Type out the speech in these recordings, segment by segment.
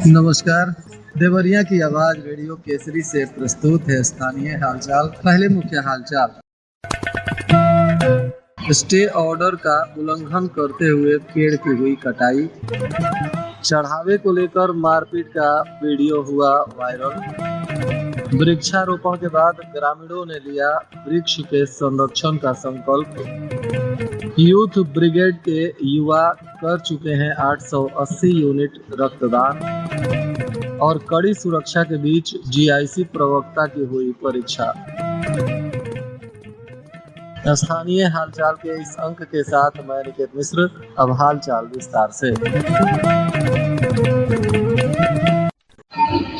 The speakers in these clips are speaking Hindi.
नमस्कार। देवरिया की आवाज रेडियो केसरी से प्रस्तुत है स्थानीय हालचाल। पहले मुख्य हालचाल। स्टे ऑर्डर का उल्लंघन करते हुए पेड़ की हुई कटाई। चढ़ावे को लेकर मारपीट का वीडियो हुआ वायरल। वृक्षारोपण के बाद ग्रामीणों ने लिया वृक्ष के संरक्षण का संकल्प। यूथ ब्रिगेड के युवा कर चुके हैं 880 यूनिट रक्तदान। और कड़ी सुरक्षा के बीच जीआईसी प्रवक्ता की हुई परीक्षा। स्थानीय हालचाल के इस अंक के साथ मैं निकेत मिश्र। अब हालचाल विस्तार से।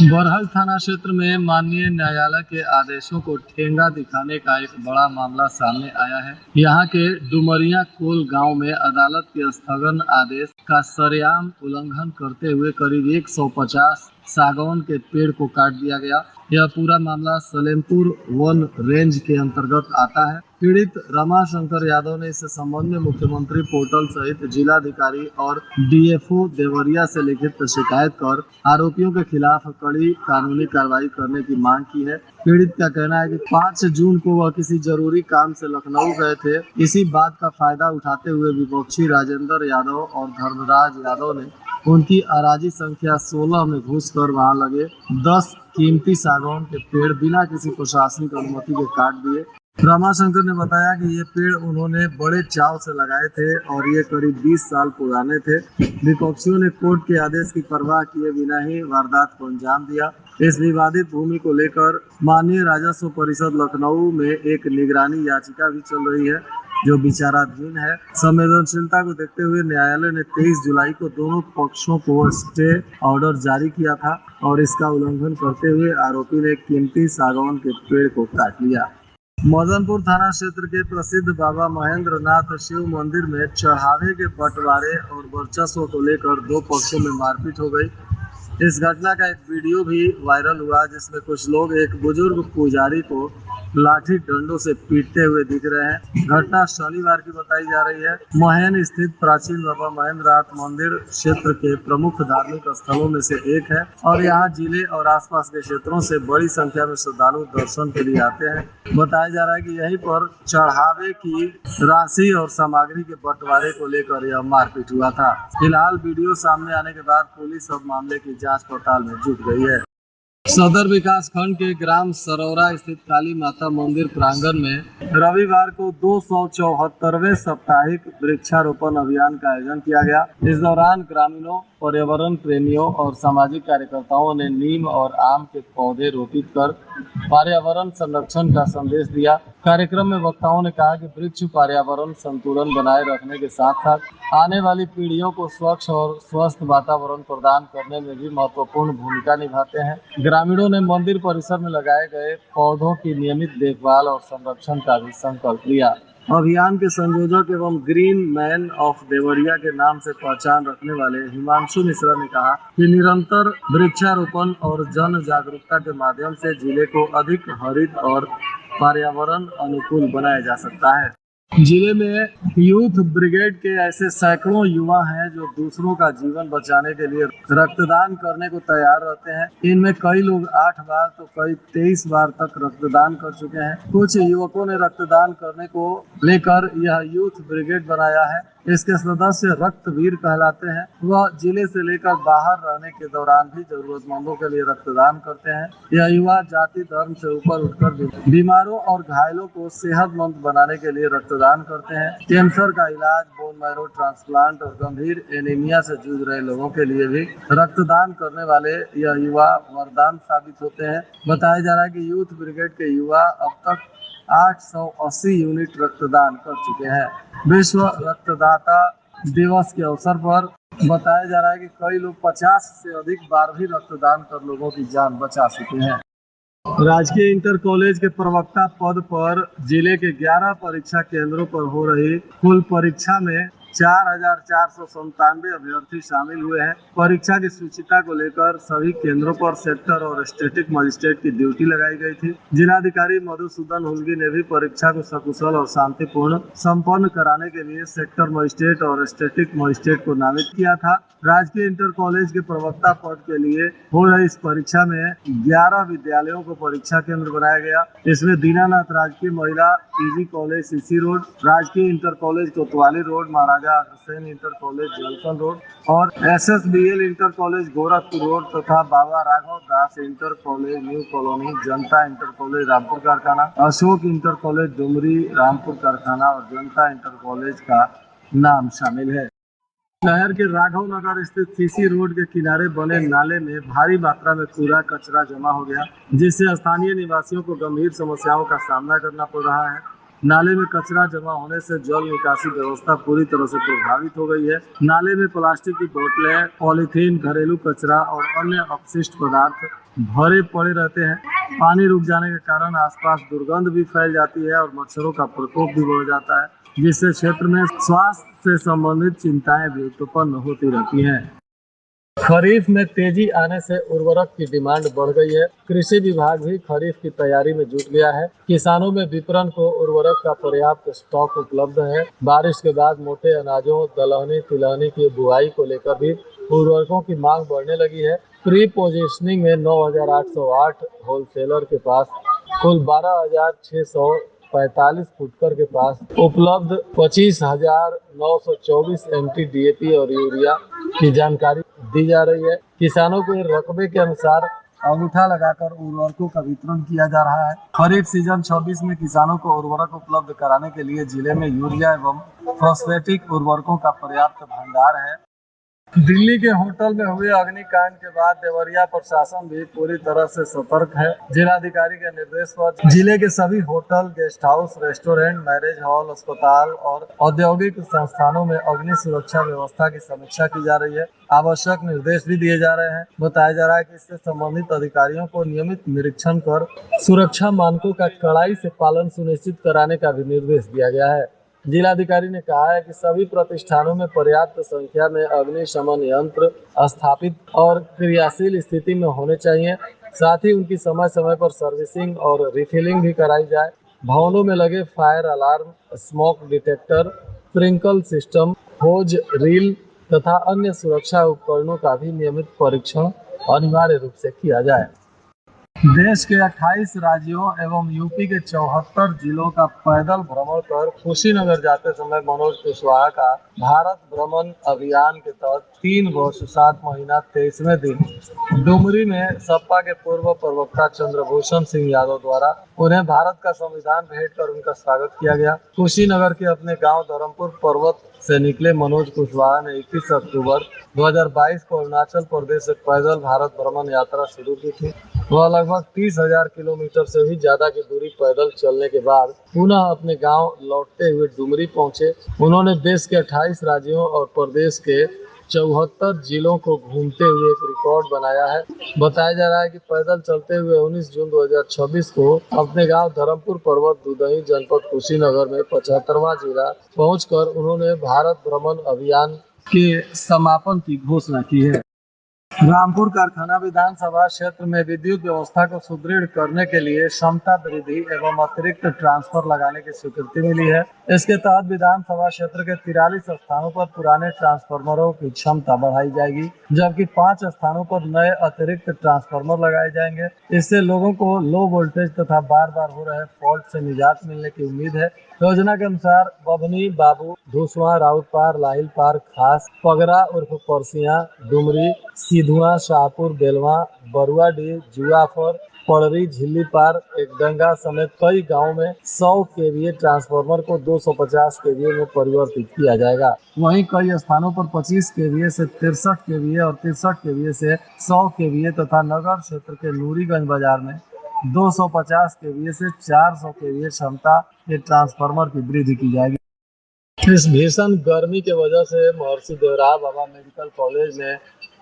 बरहल थाना क्षेत्र में माननीय न्यायालय के आदेशों को ठेंगा दिखाने का एक बड़ा मामला सामने आया है। यहाँ के डुमरिया कोल गांव में अदालत के स्थगन आदेश का सरेआम उल्लंघन करते हुए करीब 150 सागौन के पेड़ को काट दिया गया। यह पूरा मामला सलेमपुर वन रेंज के अंतर्गत आता है। पीड़ित रमाशंकर यादव ने इस संबंध में मुख्यमंत्री पोर्टल सहित जिलाधिकारी और डीएफओ देवरिया से लिखित शिकायत कर आरोपियों के खिलाफ कड़ी कानूनी कार्रवाई करने की मांग की है। पीड़ित का कहना है कि 5 जून को वह किसी जरूरी काम से लखनऊ गए थे। इसी बात का फायदा उठाते हुए विपक्षी राजेंद्र यादव और धर्मराज यादव ने उनकी अराजी संख्या 16 में घुसकर वहां लगे 10 कीमती सागौन के पेड़ बिना किसी प्रशासनिक अनुमति के काट दिए। रमाशंकर ने बताया कि ये पेड़ उन्होंने बड़े चाव से लगाए थे और ये करीब 20 साल पुराने थे। विपक्षियों ने कोर्ट के आदेश की परवाह किए बिना ही वारदात को अंजाम दिया। इस विवादित भूमि को लेकर माननीय राजस्व परिषद लखनऊ में एक निगरानी याचिका भी चल रही है जो विचाराधीन है। संवेदनशीलता को देखते हुए न्यायालय ने 23 जुलाई को दोनों पक्षों को स्टे ऑर्डर जारी किया था और इसका उल्लंघन करते हुए आरोपी ने कीमती सागौन के पेड़ को काट लिया। मदनपुर थाना क्षेत्र के प्रसिद्ध बाबा महेंद्र नाथ शिव मंदिर में चढ़ावे के बंटवारे और वर्चस्व को लेकर 2 पक्षों में मारपीट हो गई। इस घटना का एक वीडियो भी वायरल हुआ जिसमें कुछ लोग एक बुजुर्ग पुजारी को लाठी डंडों से पीटते हुए दिख रहे हैं। घटना शनिवार की बताई जा रही है। महेन स्थित प्राचीन बाबा महेंद्रनाथ मंदिर क्षेत्र के प्रमुख धार्मिक स्थलों में से एक है और यहाँ जिले और आसपास के क्षेत्रों से बड़ी संख्या में श्रद्धालु दर्शन के लिए आते हैं। बताया जा रहा है कि यहीं पर चढ़ावे की राशि और सामग्री के बंटवारे को लेकर यह मारपीट हुआ था। फिलहाल वीडियो सामने आने के बाद पुलिस अब मामले की जाँच पड़ताल में जुट गई है। सदर विकास खंड के ग्राम सरौरा स्थित काली माता मंदिर प्रांगण में रविवार को 274वें साप्ताहिक वृक्षारोपण अभियान का आयोजन किया गया। इस दौरान ग्रामीणों, पर्यावरण प्रेमियों और सामाजिक कार्यकर्ताओं ने नीम और आम के पौधे रोपित कर पर्यावरण संरक्षण का संदेश दिया। कार्यक्रम में वक्ताओं ने कहा कि वृक्ष पर्यावरण संतुलन बनाए रखने के साथ साथ आने वाली पीढ़ियों को स्वच्छ और स्वस्थ वातावरण प्रदान करने में भी महत्वपूर्ण भूमिका निभाते हैं। ग्रामीणों ने मंदिर परिसर में लगाए गए पौधों की नियमित देखभाल और संरक्षण का भी संकल्प लिया। अभियान के संयोजक एवं ग्रीन मैन ऑफ देवरिया के नाम से पहचान रखने वाले हिमांशु मिश्रा ने कहा कि निरंतर वृक्षारोपण और जन जागरूकता के माध्यम से जिले को अधिक हरित और पर्यावरण अनुकूल बनाया जा सकता है। जिले में यूथ ब्रिगेड के ऐसे सैकड़ों युवा हैं जो दूसरों का जीवन बचाने के लिए रक्तदान करने को तैयार रहते हैं। इनमें कई लोग 8 बार तो कई 23 बार तक रक्तदान कर चुके हैं। कुछ युवकों ने रक्तदान करने को लेकर यह यूथ ब्रिगेड बनाया है। इसके सदस्य रक्तवीर कहलाते हैं। वह जिले से लेकर बाहर रहने के दौरान भी जरूरतमंदों के लिए रक्तदान करते हैं। यह युवा जाति धर्म से ऊपर उठकर बीमारों और घायलों को सेहतमंद बनाने के लिए रक्तदान करते हैं। कैंसर का इलाज, बोन मैरो ट्रांसप्लांट और गंभीर एनीमिया से जूझ रहे लोगों के लिए भी रक्तदान करने वाले यह युवा वरदान साबित होते हैं। बताया जा रहा है कि यूथ ब्रिगेड के युवा अब तक 880 यूनिट रक्तदान कर चुके हैं। विश्व रक्तदाता दिवस के अवसर पर बताया जा रहा है कि कई लोग 50 से अधिक बार भी रक्तदान कर लोगों की जान बचा चुके हैं। राजकीय इंटर कॉलेज के प्रवक्ता पद पर जिले के 11 परीक्षा केंद्रों पर हो रही कुल परीक्षा में 4,497 अभ्यर्थी शामिल हुए हैं। परीक्षा की शुचिता को लेकर सभी केंद्रों पर सेक्टर और स्टैटिक मजिस्ट्रेट की ड्यूटी लगाई गई थी। जिलाधिकारी मधुसूदन हुल्गी ने भी परीक्षा को सकुशल और शांतिपूर्ण संपन्न कराने के लिए सेक्टर मजिस्ट्रेट और स्टैटिक मजिस्ट्रेट को नामित किया था। राजकीय इंटर कॉलेज के प्रवक्ता पद के लिए हो रही इस परीक्षा में 11 विद्यालयों को परीक्षा केंद्र बनाया गया। इसमें दीनानाथ राजकीय महिला पीजी कॉलेज सीसी रोड, राजकीय इंटर कॉलेज कोतवाली road, Maharaja Agrasen inter college जलसन road और SSBL inter college Gorakhpur road तथा बाबा राघव दास इंटर कॉलेज न्यू कॉलोनी, जनता इंटर कॉलेज रामपुर कारखाना, अशोक इंटर कॉलेज डुमरी रामपुर कारखाना और जनता इंटर कॉलेज का नाम शामिल है। शहर के राघव नगर स्थित सीसी रोड के किनारे बने नाले में भारी मात्रा में कूड़ा कचरा जमा हो गया, जिससे स्थानीय निवासियों को गंभीर समस्याओं का सामना करना पड़ रहा है। नाले में कचरा जमा होने से जल निकासी व्यवस्था पूरी तरह से प्रभावित हो गई है। नाले में प्लास्टिक की बोतलें, पॉलीथीन, घरेलू कचरा और अन्य अपशिष्ट पदार्थ भरे पड़े रहते हैं। पानी रुक जाने के कारण आसपास दुर्गंध भी फैल जाती है और मच्छरों का प्रकोप भी बढ़ जाता है, जिससे क्षेत्र में स्वास्थ्य से संबंधित चिंताएं भी उत्पन्न होती रहती हैं। खरीफ में तेजी आने से उर्वरक की डिमांड बढ़ गई है। कृषि विभाग भी खरीफ की तैयारी में जुट गया है। किसानों में विपणन को उर्वरक का पर्याप्त स्टॉक उपलब्ध है। बारिश के बाद मोटे अनाजों, दलहनी तिलहनी की बुआई को लेकर भी उर्वरकों की मांग बढ़ने लगी है। प्री पोजिशनिंग में 9,808 होलसेलर के पास कुल 12,645 फुटकर के पास उपलब्ध 25,924 MT DAP और यूरिया की जानकारी दी जा रही है। किसानों को रकबे के अनुसार अंगूठा लगाकर उर्वरकों का वितरण किया जा रहा है। खरीफ सीजन 26 में किसानों को उर्वरक उपलब्ध कराने के लिए जिले में यूरिया एवं फॉस्फेटिक उर्वरकों का पर्याप्त भंडार है। दिल्ली के होटल में हुए अग्निकांड के बाद देवरिया प्रशासन भी पूरी तरह से सतर्क है। जिलाधिकारी के निर्देश पर जिले के सभी hotel, guest house, restaurant, marriage hall, अस्पताल और औद्योगिक संस्थानों में अग्नि सुरक्षा व्यवस्था की समीक्षा की जा रही है। आवश्यक निर्देश भी दिए जा रहे हैं। बताया जा रहा है कि इससे संबंधित अधिकारियों को नियमित निरीक्षण कर सुरक्षा मानकों का कड़ाई से पालन सुनिश्चित कराने का भी निर्देश दिया गया है। जिलाधिकारी ने कहा है कि सभी प्रतिष्ठानों में पर्याप्त संख्या में अग्निशमन यंत्र स्थापित और क्रियाशील स्थिति में होने चाहिए। साथ ही उनकी समय समय पर सर्विसिंग और रिफिलिंग भी कराई जाए। भवनों में लगे fire alarm, smoke detector, sprinkle system, hose reel तथा अन्य सुरक्षा उपकरणों का भी नियमित परीक्षण अनिवार्य रूप से किया जाए। देश के 28 राज्यों एवं यूपी के 74 जिलों का पैदल भ्रमण कर कुशीनगर जाते समय मनोज कुशवाहा का भारत भ्रमण अभियान के तहत 3 वर्ष 7 महीना 23वें दिन डुमरी में सपा के पूर्व प्रवक्ता चंद्रभूषण सिंह यादव द्वारा उन्हें भारत का संविधान भेंट कर उनका स्वागत किया गया। कुशीनगर के अपने गांव धर्मपुर पर्वत से निकले मनोज कुशवाहा ने 21 अक्टूबर 2022 को अरुणाचल प्रदेश से पैदल भारत भ्रमण यात्रा शुरू की थी। वह लगभग 30,000 किलोमीटर से भी ज्यादा की दूरी पैदल चलने के बाद पुनः अपने गांव लौटते हुए डुमरी पहुंचे। उन्होंने देश के 28 राज्यों और प्रदेश के 74 जिलों को घूमते हुए एक रिकॉर्ड बनाया है। बताया जा रहा है कि पैदल चलते हुए 19 जून 2026 को अपने गांव धर्मपुर पर्वत दुदही जनपद कुशीनगर में 75वां जिला पहुंचकर उन्होंने भारत भ्रमण अभियान के समापन की घोषणा की है। रामपुर कारखाना विधानसभा क्षेत्र में विद्युत व्यवस्था को सुदृढ़ करने के लिए क्षमता वृद्धि एवं अतिरिक्त ट्रांसफर लगाने की स्वीकृति मिली है। इसके तहत विधानसभा क्षेत्र के 43 स्थानों पर पुराने ट्रांसफार्मरों की क्षमता बढ़ाई जाएगी, जबकि 5 स्थानों पर नए अतिरिक्त ट्रांसफार्मर लगाए जाएंगे। इससे लोगों को लो वोल्टेज तथा बार बार हो रहे फॉल्ट से निजात मिलने की उम्मीद है। योजना के अनुसार बभनी, बाबू, धूसवा, राउतपार, लाहिलपार, खास, पगरा उर्फ परसिया, डुमरी, सिधुआ, शाहपुर, बेलवा, बरुआडीह, जुआफर, पड़री, झिल्लीपार, एकदंगा समेत कई गांवों में 100 केवीए ट्रांसफार्मर को 250 केवीए में परिवर्तित किया जाएगा। वहीं कई स्थानों पर 25 केवीए से 63 केवीए और 63 केवीए से 100 केवीए तथा नगर क्षेत्र के नूरीगंज बाजार में 250 केवीए से 400 केवीए क्षमता के ट्रांसफार्मर की वृद्धि की जाएगी। इस भीषण गर्मी के वजह से महर्षि देवराय बाबा मेडिकल कॉलेज में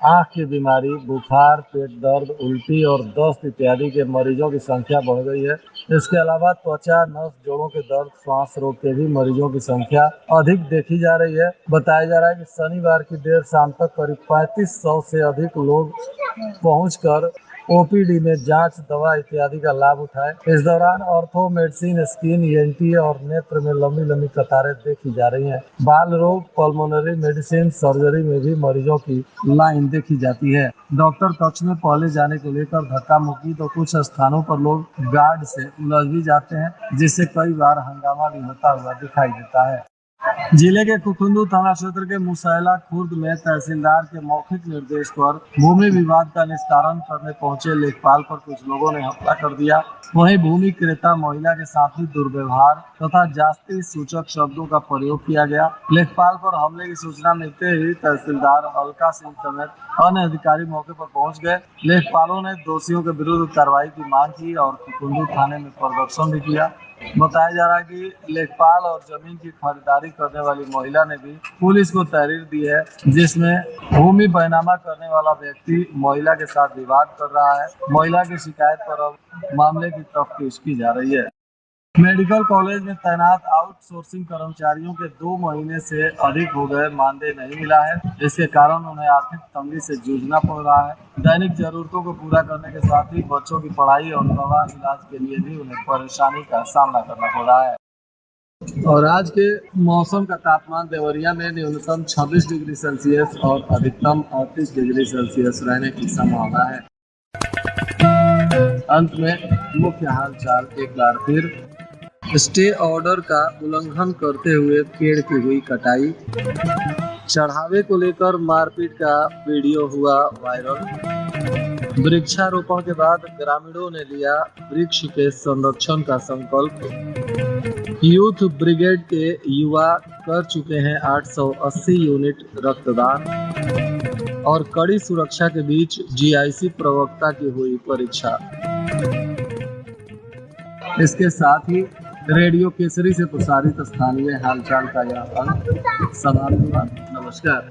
आंख की बीमारी, बुखार, पेट दर्द, उल्टी और दस्त इत्यादि के मरीजों की संख्या बढ़ गई है। इसके अलावा त्वचा, नस, जोड़ों के दर्द, श्वास रोग के भी मरीजों की संख्या अधिक देखी जा रही है। बताया जा रहा है कि शनिवार की देर शाम तक करीब 3500 से अधिक लोग पहुंचकर ओपीडी में जांच, दवा इत्यादि का लाभ उठाए। इस दौरान ऑर्थो, मेडिसिन, स्किन, ईएनटी और नेत्र में लंबी लंबी कतारें देखी जा रही हैं। बाल रोग, पल्मोनरी मेडिसिन, सर्जरी में भी मरीजों की लाइन देखी जाती है। डॉक्टर कक्ष में पहले जाने को लेकर धक्का मुक्की तो कुछ स्थानों पर लोग गार्ड से उलझ भी जाते हैं, जिससे कई बार हंगामा भी होता हुआ दिखाई देता है। जिले के कुकुंदू थाना क्षेत्र के मुसैला खुर्द में तहसीलदार के मौखिक निर्देश पर भूमि विवाद का निस्तारण करने पहुंचे लेखपाल पर कुछ लोगों ने हमला कर दिया। वहीं भूमि क्रेता महिला के साथ भी दुर्व्यवहार तथा जाति सूचक शब्दों का प्रयोग किया गया। लेखपाल पर हमले की सूचना मिलते ही तहसीलदार अलका सिंह समेत अन्य अधिकारी मौके पर पहुंच गए। लेखपालों ने दोषियों के विरुद्ध कार्रवाई की मांग की और कुकुंदू थाने में प्रदर्शन भी किया। बताया जा रहा है कि लेखपाल और जमीन की खरीदारी करने वाली महिला ने भी पुलिस को तहरीर दी है, जिसमें भूमि बैनामा करने वाला व्यक्ति महिला के साथ विवाद कर रहा है। महिला की शिकायत पर अब मामले की तफ्तीश की जा रही है। मेडिकल कॉलेज में तैनात आउटसोर्सिंग कर्मचारियों के 2 महीने से अधिक हो गए मानदेय नहीं मिला है। इसके कारण उन्हें आर्थिक तंगी से जूझना पड़ रहा है। दैनिक जरूरतों को पूरा करने के साथ ही बच्चों की पढ़ाई और दवा इलाज के लिए भी उन्हें परेशानी का सामना करना पड़ रहा है। और आज के मौसम का तापमान देवरिया में न्यूनतम 26 डिग्री सेल्सियस और अधिकतम 38 डिग्री सेल्सियस रहने की संभावना है। अंत में मुख्य हालचाल एक बार फिर। स्टे ऑर्डर का उल्लंघन करते हुए पेड़ की हुई कटाई। चढ़ावे को लेकर मारपीट का वीडियो हुआ वायरल। वृक्षारोपण के बाद ग्रामीणों ने लिया वृक्ष के संरक्षण का संकल्प। यूथ ब्रिगेड के युवा कर चुके हैं 880 यूनिट रक्तदान। और कड़ी सुरक्षा के बीच जीआईसी प्रवक्ता की हुई परीक्षा। इसके साथ ही रेडियो केसरी से प्रसारित स्थानीय हालचाल का यह अंक समाप्त हुआ। नमस्कार।